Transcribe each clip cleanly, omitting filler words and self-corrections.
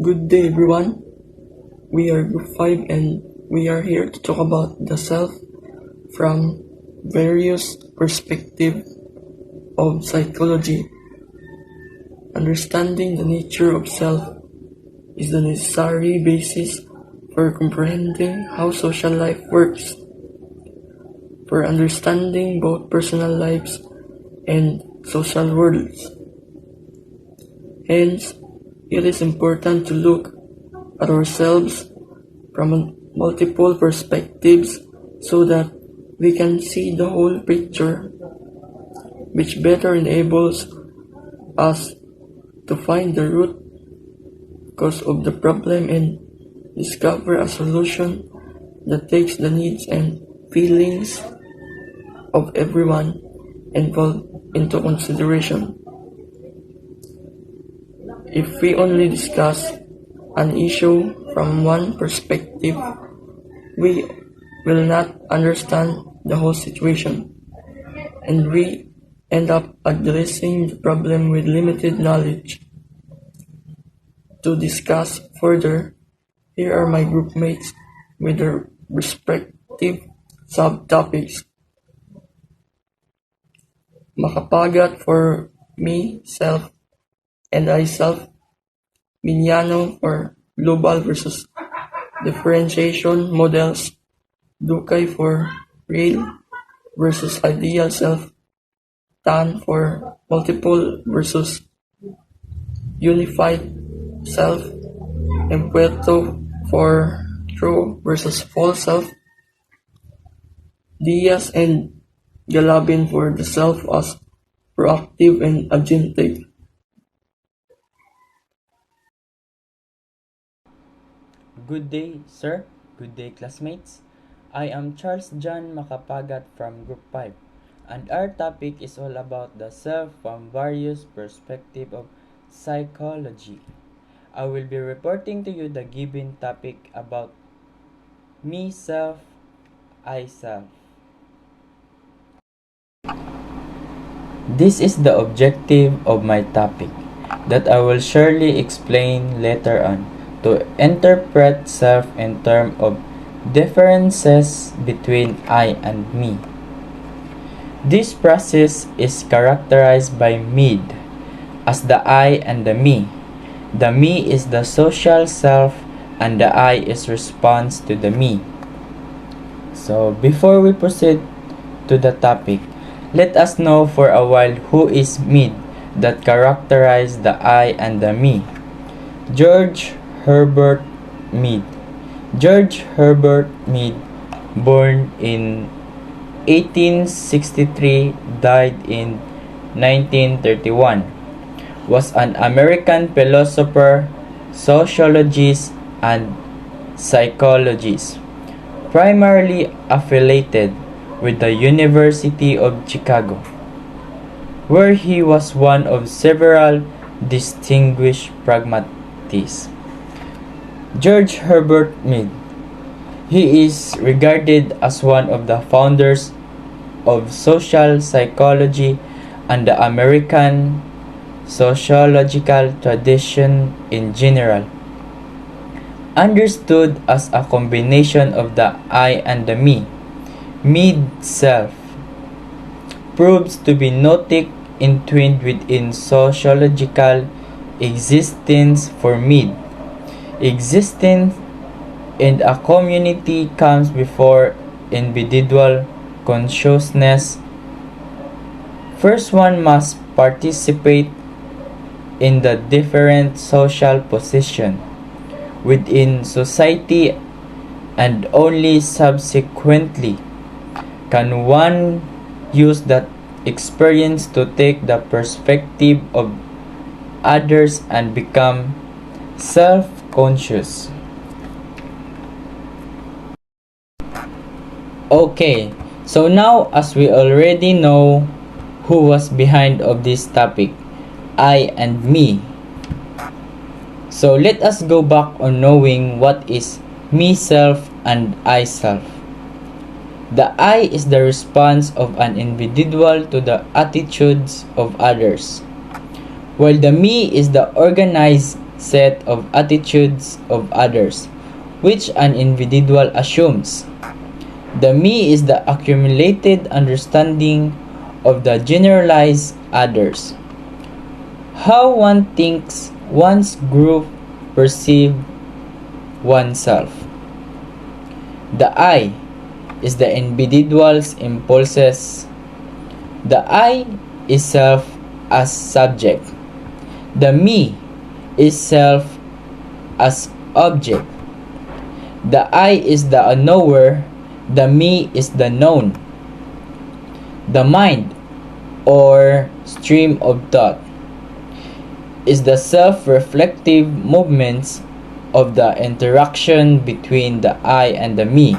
Good day, everyone. We are Group 5 and we are here to talk about the self from various perspectives of psychology. Understanding the nature of self is the necessary basis for comprehending how social life works, for understanding both personal lives and social worlds. Hence, it is important to look at ourselves from multiple perspectives so that we can see the whole picture, which better enables us to find the root cause of the problem and discover a solution that takes the needs and feelings of everyone involved into consideration. If we only discuss an issue from one perspective, we will not understand the whole situation, and we end up addressing the problem with limited knowledge. To discuss further, here are my group mates with their respective subtopics. Makapagat for me, self, and I self, Mignano for global versus differentiation models, Dukay for real versus ideal self, Tan for multiple versus unified self, and Puerto for true versus false self, Diaz and Galabin for the self as proactive and agentic. Good day, sir. Good day, classmates. I am Charles John Makapagat from Group 5, and our topic is all about the self from various perspectives of psychology. I will be reporting to you the given topic about me, self, I, self. This is the objective of my topic that I will surely explain later on to interpret self in terms of differences between I and me. This process is characterized by mid as the I and the me. The me is the social self and the I is response to the me. So before we proceed to the topic, let us know for a while who is mid that characterize the I and the me. George Herbert Mead. George Herbert Mead, born in 1863, died in 1931, was an American philosopher, sociologist, and psychologist, primarily affiliated with the University of Chicago, where he was one of several distinguished pragmatists. George Herbert Mead. He is regarded as one of the founders of social psychology and the American sociological tradition in general. Understood as a combination of the I and the me, Mead self proves to be notic entwined within sociological existence for Mead. Existence in a community comes before individual consciousness. First, one must participate in the different social position within society, and only subsequently can one use that experience to take the perspective of others and become self-conscious. Okay, so now as we already know who was behind of this topic, I and me. So let us go back on knowing what is me self and I self. The I is the response of an individual to the attitudes of others, while the me is the organized set of attitudes of others, which an individual assumes. The me is the accumulated understanding of the generalized others. How one thinks one's group perceive oneself. The I is the individual's impulses. The I is self as subject. The me is self as object. The I is the knower. The me is the known. The mind, or stream of thought, is the self-reflective movements of the interaction between the I and the me.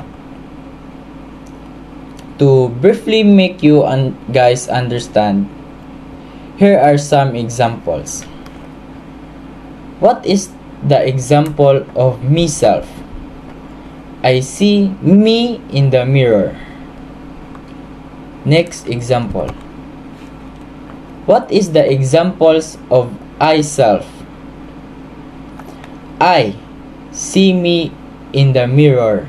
To briefly make you guys understand, here are some examples. What is the example of me-self? I see me in the mirror. Next example. What is the examples of I-self? I see me in the mirror.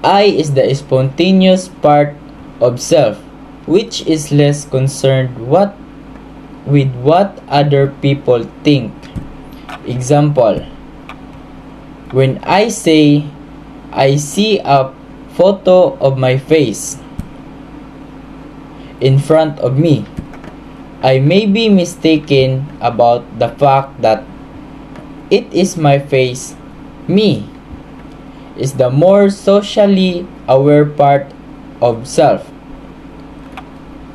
I is the spontaneous part of self, which is less concerned with what other people think. Example: when I say I see a photo of my face in front of me, I may be mistaken about the fact that it is my face. Me is the more socially aware part of self.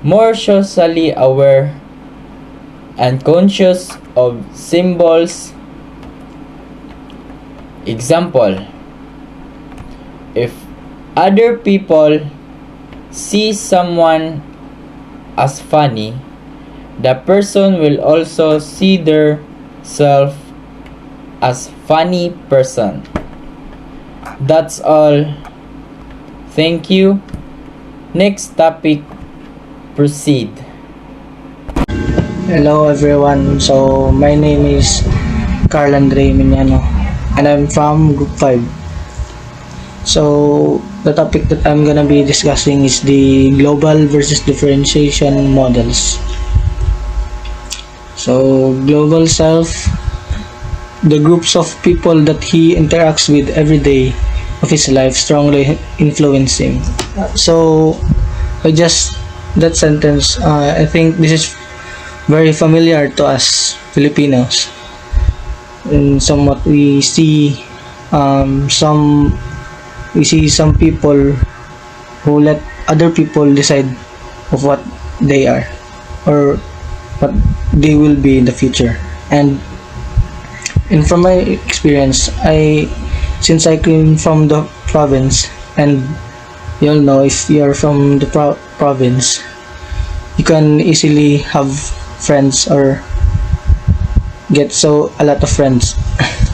More socially aware and conscious of symbols. Example: if other people see someone as funny, the person will also see their self as funny person. That's all. Thank you. Next topic, proceed. Hello everyone, so my name is Carl Andre Mignano and I'm from Group 5. So the topic that I'm gonna be discussing is the global versus differentiation models. So global self, the groups of people that he interacts with every day of his life strongly influence him. So that sentence, I think this is very familiar to us Filipinos. And somewhat we see some people who let other people decide of what they are or what they will be in the future. And from my experience, since I came from the province, and you'll know if you're from the province, you can easily have friends or get a lot of friends.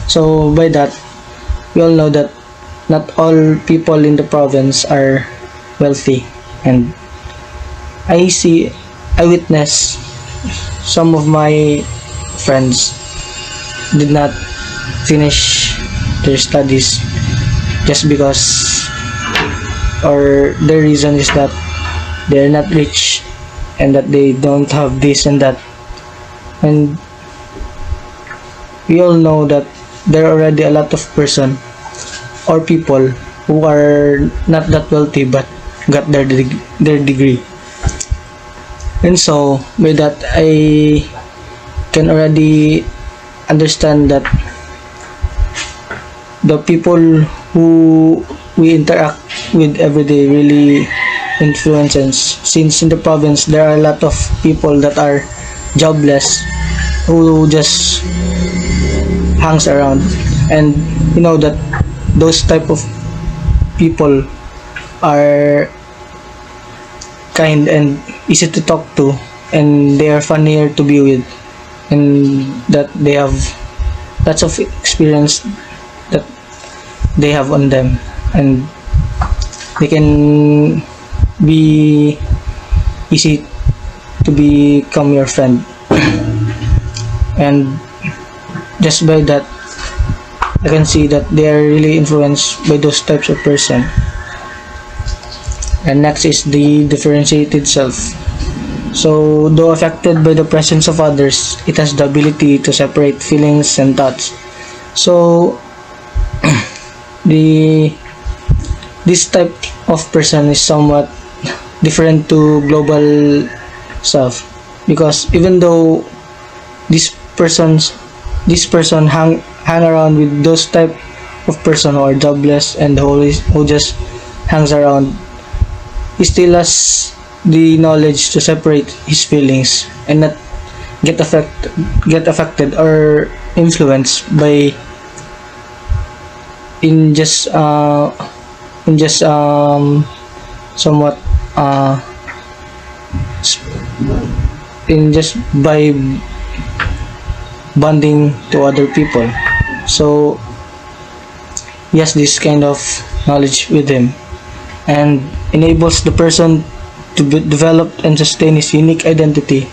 So by that, we all know that not all people in the province are wealthy, and I witness some of my friends did not finish their studies just because, or the reason is that they're not rich and that they don't have this and that. And we all know that there are already a lot of person or people who are not that wealthy but got their degree. And so by that, I can already understand that the people who we interact with every day really influences. Since in the province there are a lot of people that are jobless who just hangs around, and you know that those type of people are kind and easy to talk to, and they are funnier to be with, and that they have lots of experience that they have on them, and they can be easy to become your friend. And just by that, I can see that they are really influenced by those types of person. And next is the differentiated self. So, though affected by the presence of others, it has the ability to separate feelings and thoughts. So, this type of person is somewhat different to global self, because even though this person hang around with those type of person who are jobless and who just hangs around, he still has the knowledge to separate his feelings and not get affected or influenced by in just somewhat in just by bonding to other people. So he has this kind of knowledge with him, and enables the person to develop and sustain his unique identity,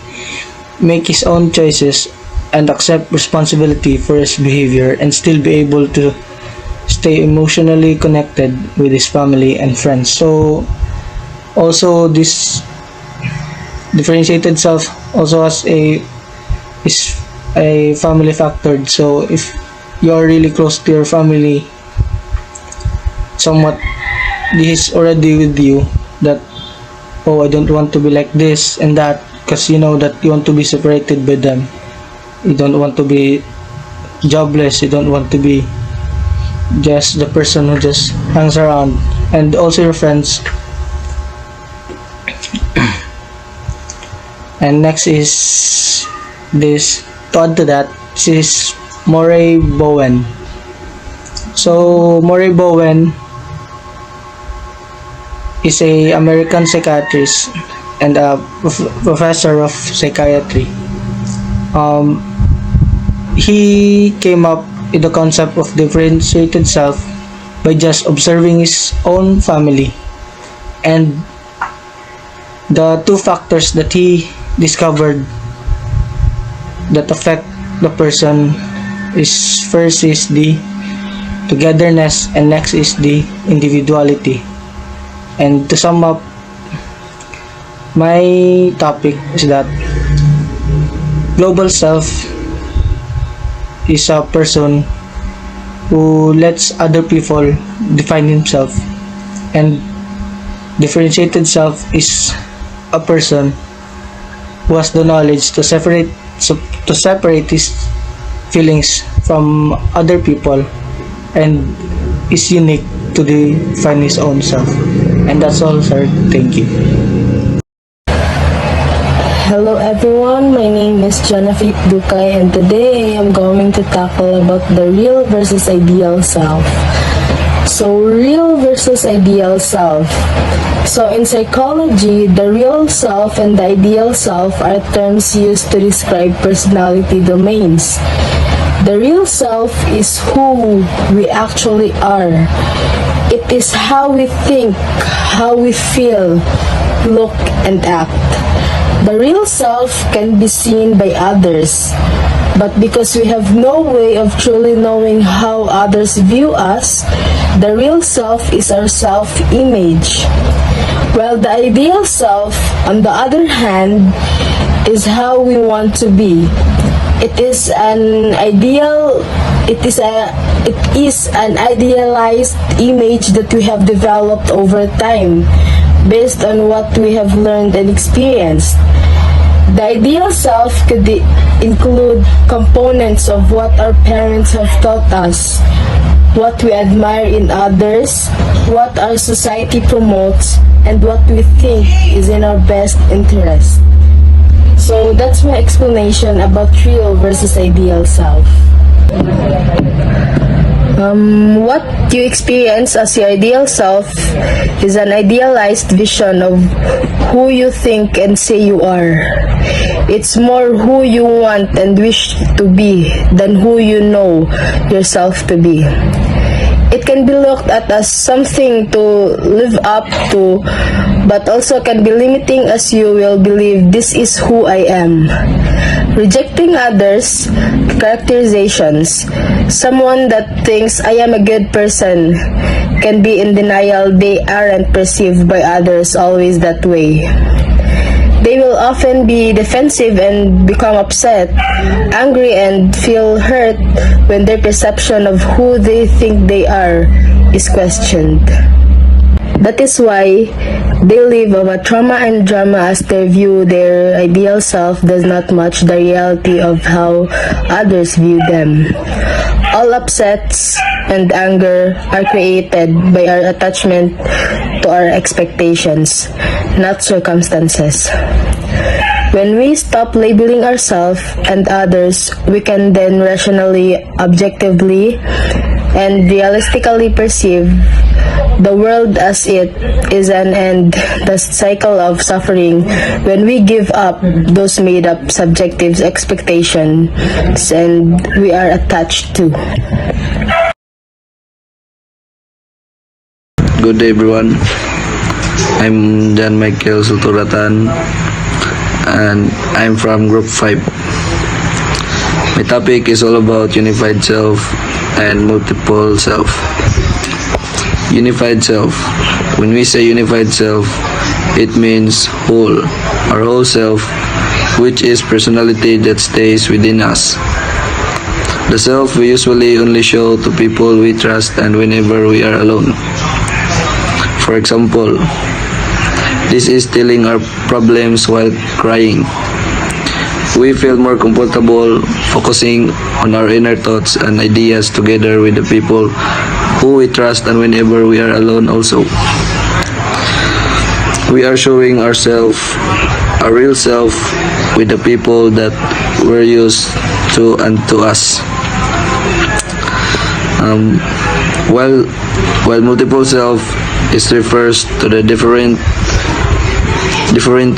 make his own choices, and accept responsibility for his behavior, and still be able to stay emotionally connected with his family and friends. So also this differentiated self also has is a family factor. So if you are really close to your family, somewhat this is already with you that, oh, I don't want to be like this and that, because you know that you want to be separated by them. You don't want to be jobless, you don't want to be just the person who just hangs around, and also your friends. And next is this, to add to that, this is Murray Bowen. So Murray Bowen is a American psychiatrist and a professor of psychiatry. He came up with the concept of differentiated self by just observing his own family, and the two factors that he discovered that affect the person is, first is the togetherness, and next is the individuality. And to sum up, my topic is that global self is a person who lets other people define himself, and differentiated self is a person who has the knowledge to separate his feelings from other people, and is unique to define his own self. And that's all, sir. Thank you. Hello everyone, my name is Jonathan Dukay, and today I am going to tackle about the real versus ideal self. So, real versus ideal self. So, in psychology, the real self and the ideal self are terms used to describe personality domains. The real self is who we actually are. It is how we think, how we feel, look, and act. The real self can be seen by others, but because we have no way of truly knowing how others view us, the real self is our self-image. While the ideal self, on the other hand, is how we want to be. It is an idealized image that we have developed over time based on what we have learned and experienced. The ideal self could include components of what our parents have taught us, what we admire in others, what our society promotes, and what we think is in our best interest. So that's my explanation about real versus ideal self. What you experience as your ideal self is an idealized vision of who you think and say you are. It's more who you want and wish to be than who you know yourself to be. It can be looked at as something to live up to, but also can be limiting, as you will believe this is who I am, Rejecting others' characterizations. Someone that thinks I am a good person can be in denial they aren't perceived by others always that way. They will often be defensive and become upset, angry, and feel hurt when their perception of who they think they are is questioned. That is why they live of trauma and drama as they view their ideal self does not match the reality of how others view them. All upsets and anger are created by our attachment to our expectations, not circumstances. When we stop labeling ourselves and others, we can then rationally, objectively, and realistically perceive the world as it is and end the cycle of suffering when we give up those made-up subjective expectations and we are attached to. Good day everyone. I'm Jan Michael Sulturatan and I'm from Group 5. My topic is all about unified self and multiple self. Unified self. When we say unified self, it means whole, our whole self, which is personality that stays within us. The self we usually only show to people we trust and whenever we are alone. For example, this is telling our problems while crying. We feel more comfortable focusing on our inner thoughts and ideas together with the people who we trust and whenever we are alone also. We are showing ourselves, our real self, with the people that we're used to and to us. While multiple self is refers to the different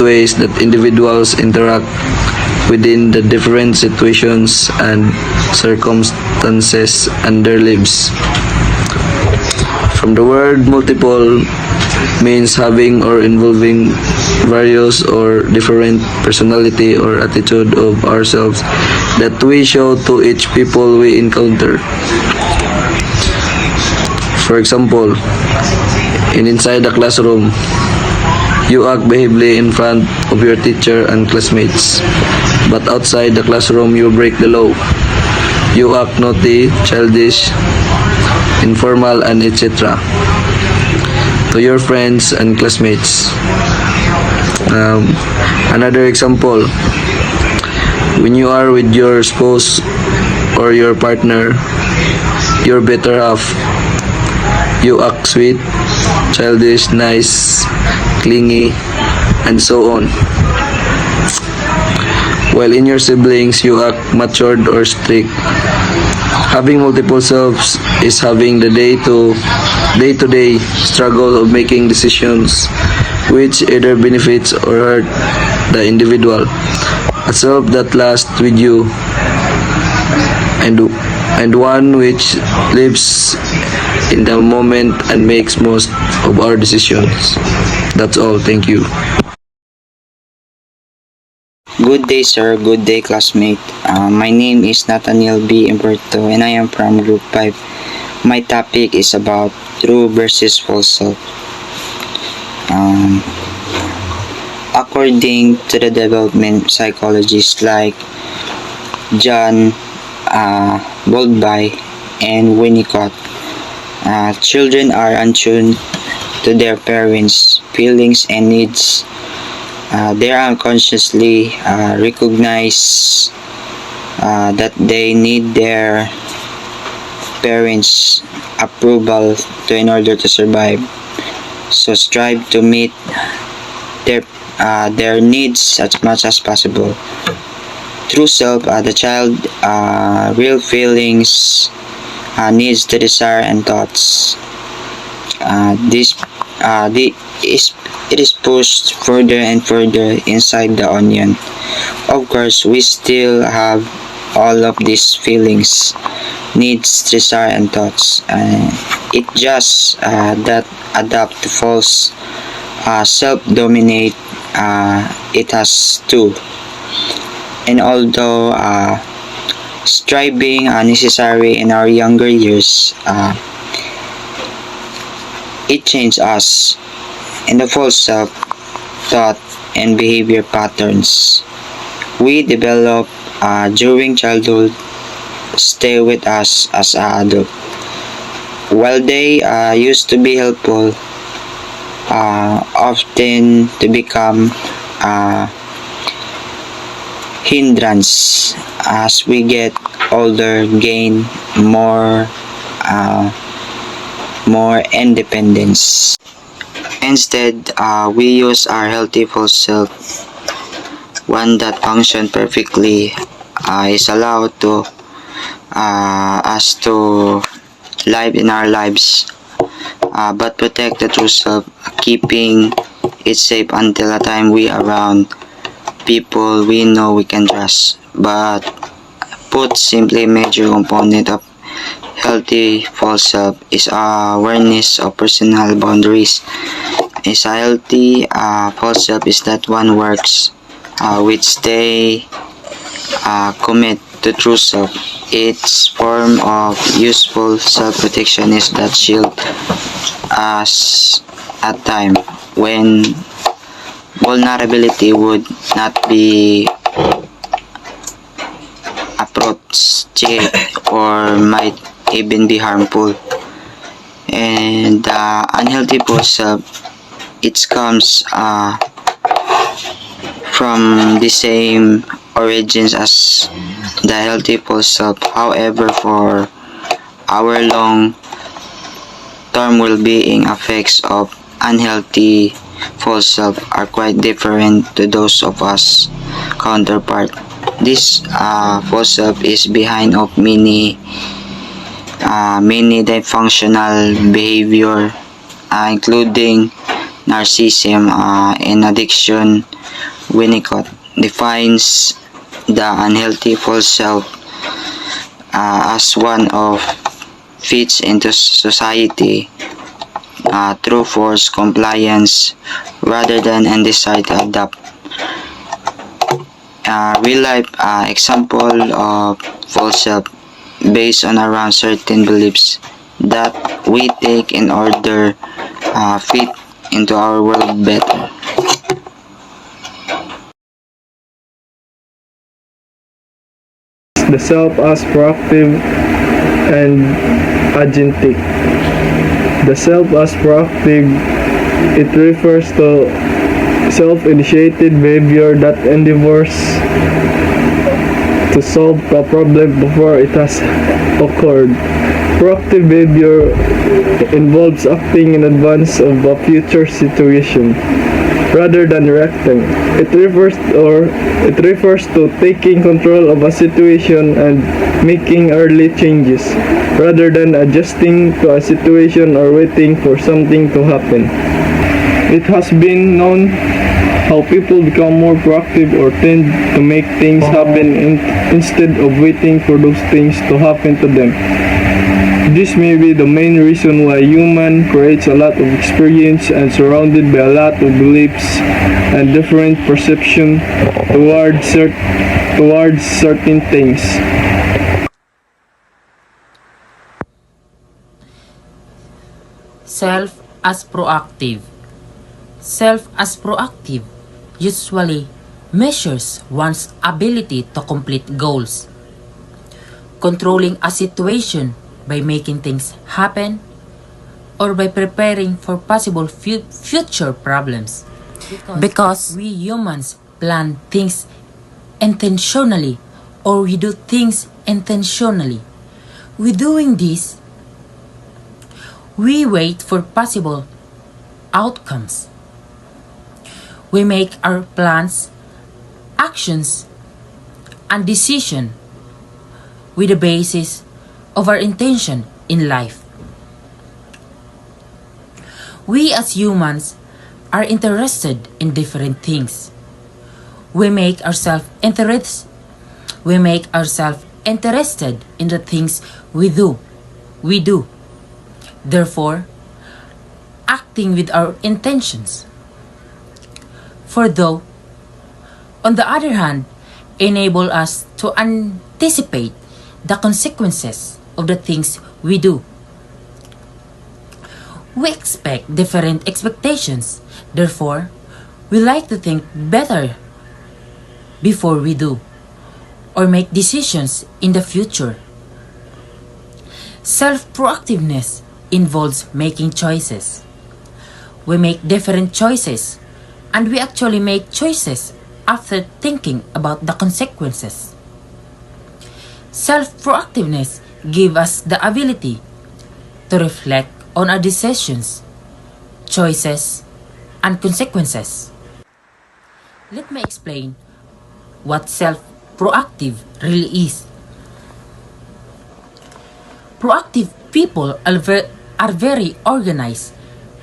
ways that individuals interact within the different situations and circumstances in their lives. From the word multiple means having or involving various or different personality or attitude of ourselves that we show to each people we encounter. For example, inside the classroom, you act behaviously in front of your teacher and classmates, but outside the classroom you break the law. You act naughty, childish, informal, and etc. to your friends and classmates. Another example, when you are with your spouse or your partner, your better half, you act sweet, childish, nice, clingy, and so on. While in your siblings, you act matured or strict. Having multiple selves is having the day-to-day struggle of making decisions which either benefits or hurt the individual. A self that lasts with you and one which lives in the moment and makes most of our decisions. That's all. Thank you. Good day, sir. Good day, classmate. My name is Nathaniel B. Imberto and I am from Group 5. My topic is about true versus false self. According to the development psychologists like John Bowlby and Winnicott, children are untuned to their parents' feelings and needs. They unconsciously recognize that they need their parents' approval in order to survive. So strive to meet their needs as much as possible. True self, the child real feelings, needs, the desire and thoughts. It is pushed further and further inside the onion. Of course, we still have all of these feelings, needs, desire, and thoughts. It just that adapt to false self-dominate. It has two. And although striving necessary in our younger years, it changed us in the false self thought and behavior patterns we develop during childhood stay with us as adult. While they used to be helpful, often to become hindrance as we get older, gain more independence. Instead, we use our healthy full self, one that functions perfectly, is allowed to us to live in our lives, but protect the true self, keeping it safe until the time we around people we know we can trust. But put simply, major component of healthy false self is awareness of personal boundaries. Is a healthy false self is that one works which stay commit to true self. Its form of useful self-protection is that shield us at time when vulnerability would not be approached or might even be harmful. And unhealthy false self, it comes from the same origins as the healthy false self. However, for our long-term well-being, effects of unhealthy false self are quite different to those of us counterpart. This false self is behind of many dysfunctional behavior, including narcissism and addiction. Winnicott defines the unhealthy false self as one of fits into society through forced compliance rather than a desire to adapt. Real life example of false self based on around certain beliefs that we take in order fit into our world better. The self as proactive and agentic. The self as proactive, it refers to self-initiated behavior that endeavors to solve a problem before it has occurred. Proactive behavior involves acting in advance of a future situation rather than reacting. It refers to taking control of a situation and making early changes rather than adjusting to a situation or waiting for something to happen. It has been known how people become more proactive or tend to make things happen instead of waiting for those things to happen to them. This may be the main reason why human creates a lot of experience and surrounded by a lot of beliefs and different perception towards certain things. Self as proactive. Self as proactive usually measures one's ability to complete goals, controlling a situation by making things happen, or by preparing for possible future problems. Because we humans plan things intentionally, or we do things intentionally. With doing this, we wait for possible outcomes. We make our plans, actions, and decisions with the basis of our intention in life. We as humans are interested in different things. We make ourselves interested in the things we do. Therefore, acting with our intentions. For though, on the other hand, enable us to anticipate the consequences of the things we do. We expect different expectations, therefore, we like to think better before we do, or make decisions in the future. Self-proactiveness involves making choices. We make different choices, and we actually make choices after thinking about the consequences. Self-proactiveness gives us the ability to reflect on our decisions, choices, and consequences. Let me explain what self-proactive really is. Proactive people are very organized,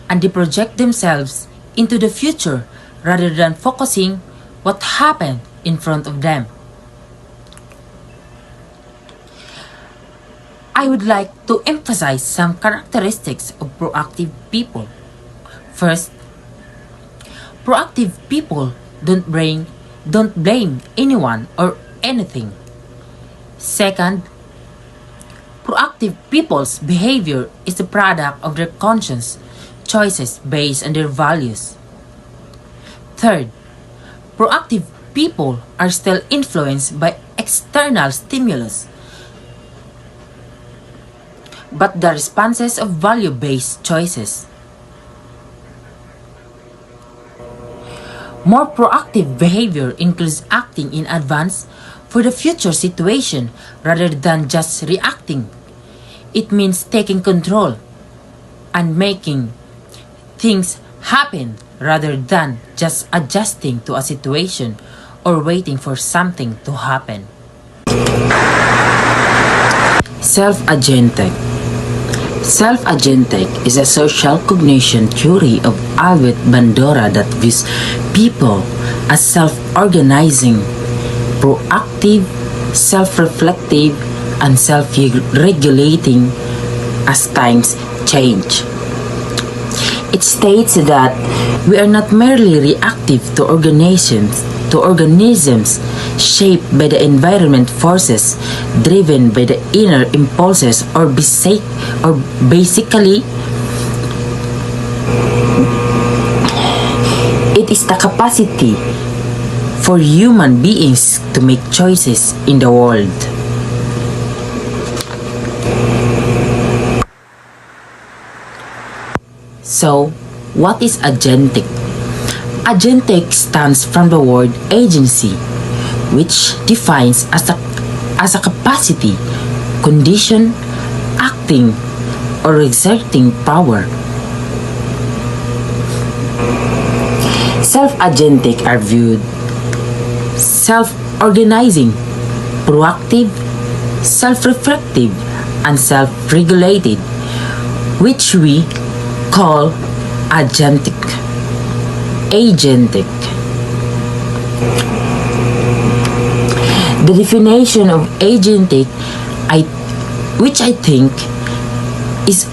and they project themselves into the future rather than focusing what happened in front of them. I would like to emphasize some characteristics of proactive people. First, proactive people don't blame anyone or anything. Second, proactive people's behavior is the product of their conscious choices based on their values. Third, proactive people are still influenced by external stimulus, but the responses of value-based choices. More proactive behavior includes acting in advance for the future situation rather than just reacting. It means taking control and making things happen rather than just adjusting to a situation or waiting for something to happen. Self-agentic. Self-agentic is a social cognition theory of Albert Bandura that views people as self-organizing, proactive, self-reflective, and self-regulating as times change. It states that we are not merely reactive to organisms shaped by the environment forces driven by the inner impulses or basically it is the capacity for human beings to make choices in the world. So, what is agentic? Agentic stands from the word agency, which defines as a capacity, condition, acting, or exerting power. Self-agentic are viewed self-organizing, proactive, self-reflective, and self-regulated, which we call agentic. The definition of agentic, which I think is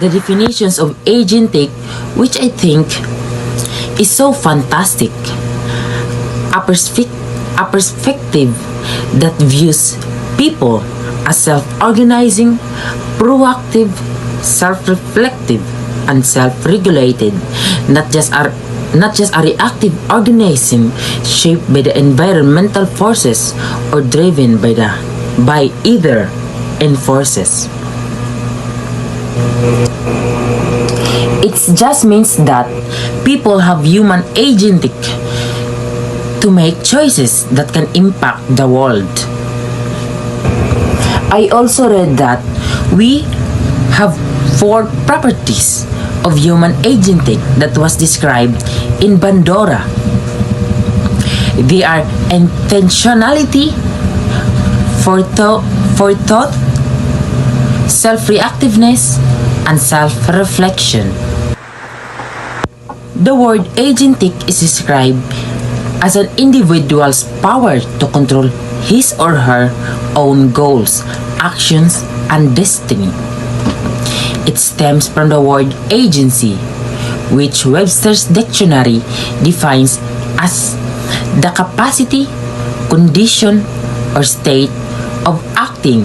the definitions of agentic, which I think is so fantastic. A perspective that views people as self-organizing, proactive, self-reflective, and self-regulated, not just a reactive organism shaped by the environmental forces or driven by either end forces. It just means that people have human agentic to make choices that can impact the world. I also read that we have 4 properties of human agentic that was described in Bandura. They are intentionality, forethought, self-reactiveness, and self-reflection. The word agentic is described as an individual's power to control his or her own goals, actions, and destiny. It stems from the word agency, which Webster's dictionary defines as the capacity, condition, or state of acting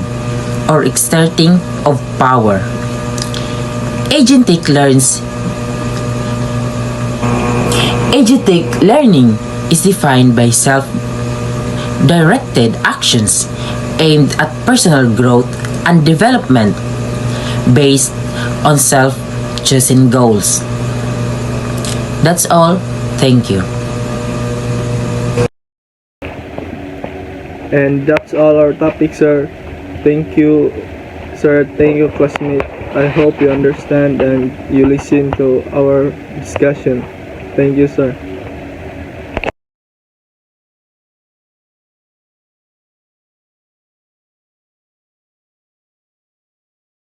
or exerting of power. Agentic learning is defined by self-directed actions aimed at personal growth and development based on self-chosen goals. That's all. Thank you. And that's all our topic, sir. Thank you, sir. Thank you, classmate. I hope you understand and you listen to our discussion. Thank you, sir.